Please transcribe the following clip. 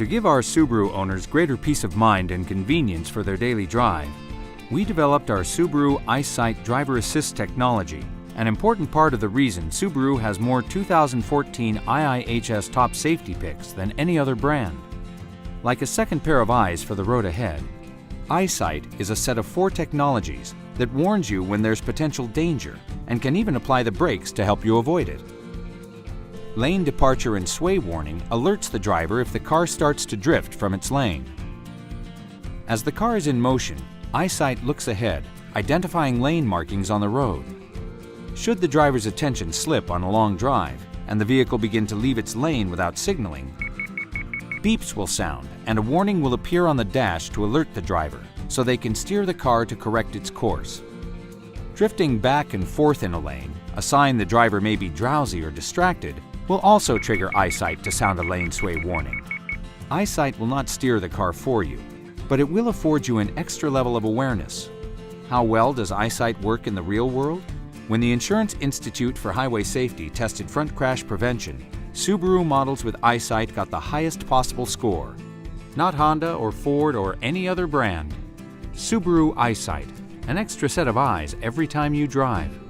To give our Subaru owners greater peace of mind and convenience for their daily drive, we developed our Subaru EyeSight driver assist technology, an important part of the reason Subaru has more 2014 IIHS top safety picks than any other brand. Like a second pair of eyes for the road ahead, EyeSight is a set of 4 technologies that warns you when there's potential danger and can even apply the brakes to help you avoid it. Lane departure and sway warning alerts the driver if the car starts to drift from its lane. As the car is in motion, EyeSight looks ahead, identifying lane markings on the road. Should the driver's attention slip on a long drive and the vehicle begin to leave its lane without signaling, beeps will sound and a warning will appear on the dash to alert the driver so they can steer the car to correct its course. Drifting back and forth in a lane, a sign the driver may be drowsy or distracted, will also trigger EyeSight to sound a lane sway warning. EyeSight will not steer the car for you, but it will afford you an extra level of awareness. How well does EyeSight work in the real world? When the Insurance Institute for Highway Safety tested front crash prevention, Subaru models with EyeSight got the highest possible score. Not Honda or Ford or any other brand. Subaru EyeSight, an extra set of eyes every time you drive.